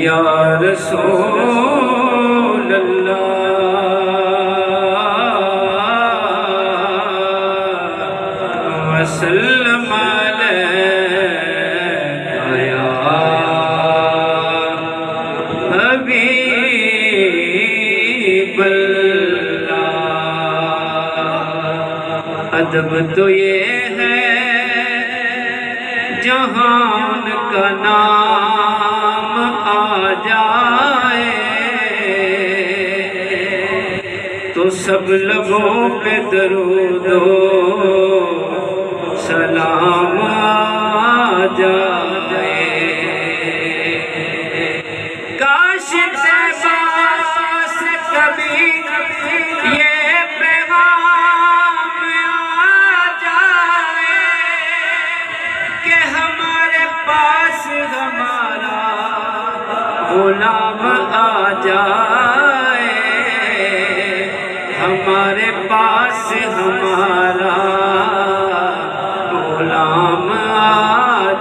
یا رسول اللہ وسلم علیکہ یا حبیب اللہ۔ ادب تو یہ ہے جہان کا نام آ جائے تو سب لبوں پہ درود و سلام آ جائے۔ کاش طیبہ سے کبھی یہ پیغام آ جائے کہ ہمارے پاس ہمارا غلام آ جائے، ہمارے پاس ہمارا غلام آ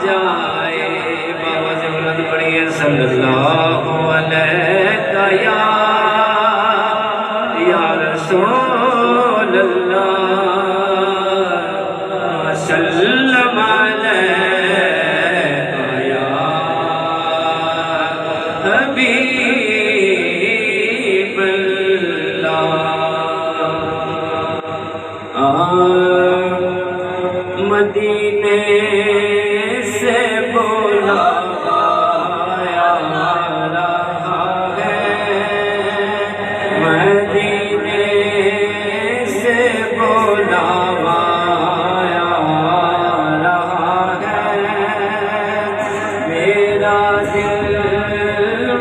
جائے۔ بابا سے بلند پڑھیے صلی اللہ علیہ یا رسول اللہ وسلم علیکہ یا حبیب اللہ۔ مدینے سے بولا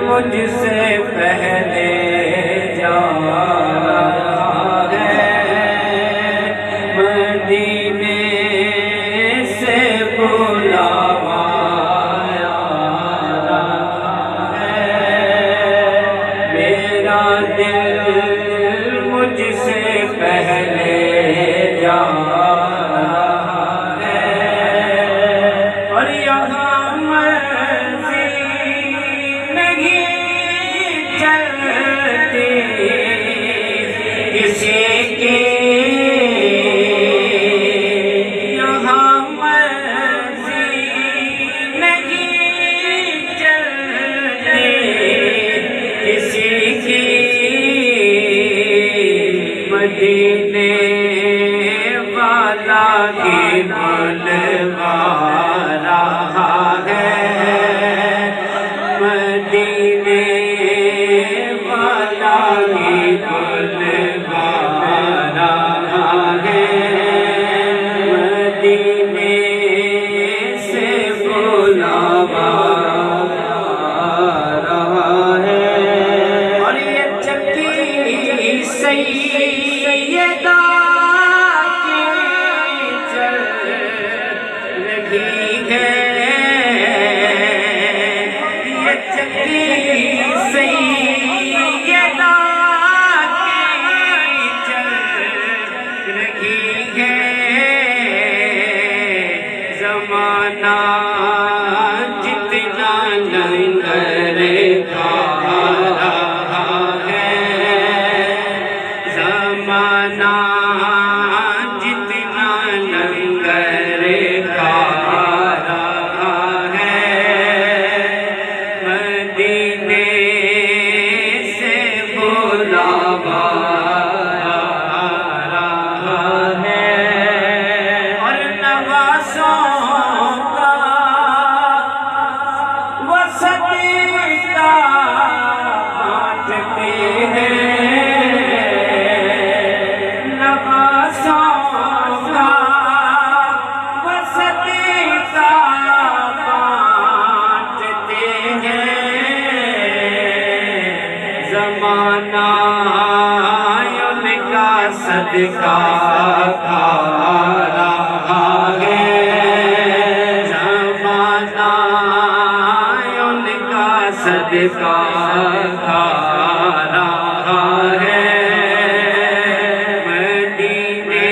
مجھ سے پہلے جا رہا ہے، مدینے سے بلاوا آ رہا ہے، میرا دل مجھ سے پہلے جا رہا ہے، اور یہاں کسی کی یہاں مرضی نہیں چلتی، کسی کی مدینے والا کی بلوا رہا ہے، مدینے والا کی بلوا رہا ہے، مدینے سے بلاوا رہا ہے، اور یہ چکی سیدہ کی چل رہی ہے، یہ چکی سیدہ کی چل رہی ہے، زمانہ جتنا لنگر کھا رہا ہے، زمانہ جتنا لنگر کھا رہا ہے، مدینے سے بلاوا آ رہا ہے، اور نوازوں کا وصدقہ بانٹتے ہیں، نوازوں کا وصدقہ بانٹتے ہیں، زمانہ ان کا صدقہ کھا رہا ہے، زمانہ ان کا صدقہ کھا رہا ہے، مدینے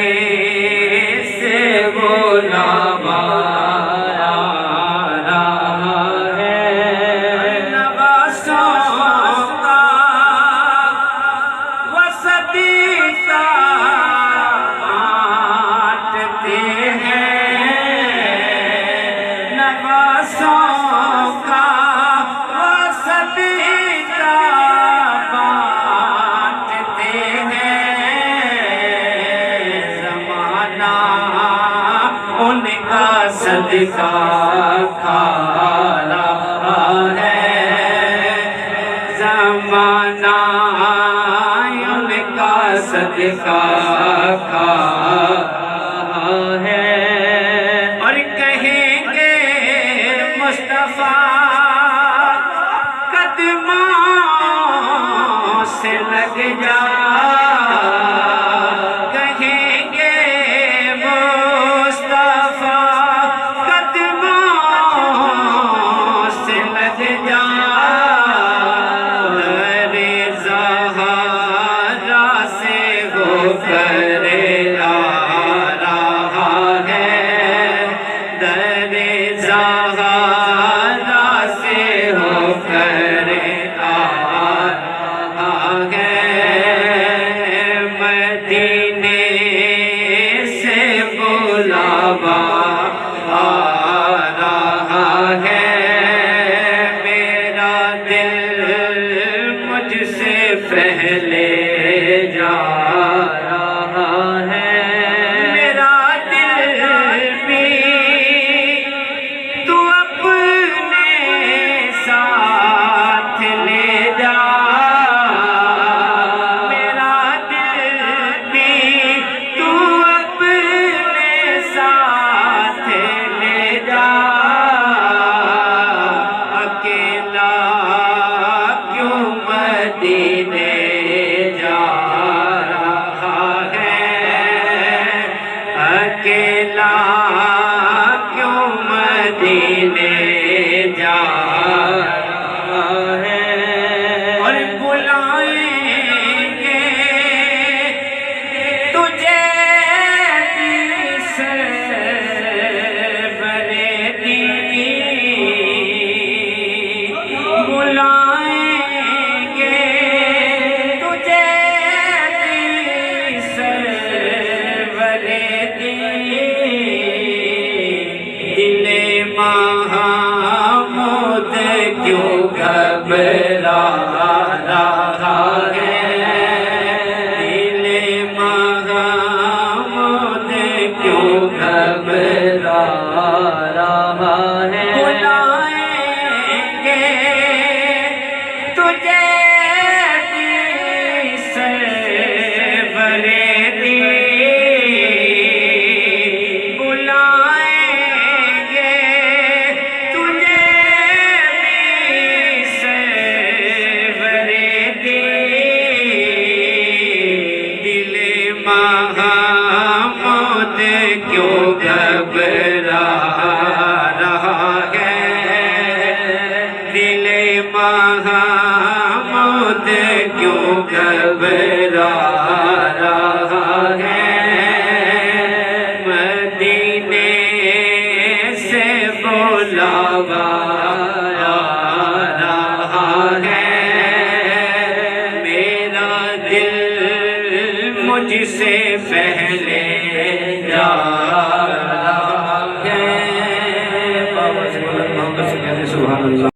صدقہ کھا رہا ہے، زمانہ ان کا صدقہ کھا رہا ہے۔ اور کہیں گے مصطفیٰ قدموں سے لگ جا، کہیں گے مصطفیٰ قدموں سے لگ جا، در زہرا سے ہو کر آ رہا ہے، در زہرا سے ہو کر آ رہا ہے، مدینے سے بلاوا آ رہا ہے، میرا دل مجھ سے پہلے جا رہا ہے، میرا دل بھی تو اپنے ساتھ لے جا، میرا دل بھی تو اپنے ساتھ لے جا، اکیلا کیوں مدینے جا رہا ہے، اکیلا کیوں مدینے جا رہا ہے، اور بلائیں گے تجھے بریلی، بلائیں گے تجھے بریلی، دل محمود کیوں گھبرا رہا ہے، دل محمود کیوں گھبرا رہا ہے، بلائیں گے تجھے بریلی، بلائیں گے تجھے بریلی، دل محمود کیوں گھبرا رہا ہے، دل محمود کیوں گھبرا رہا ہے، مدینے سے بلاوا آ رہا ہے، میرا دل مجھ سے پہلے جا رہا ہے، سبحان اللہ۔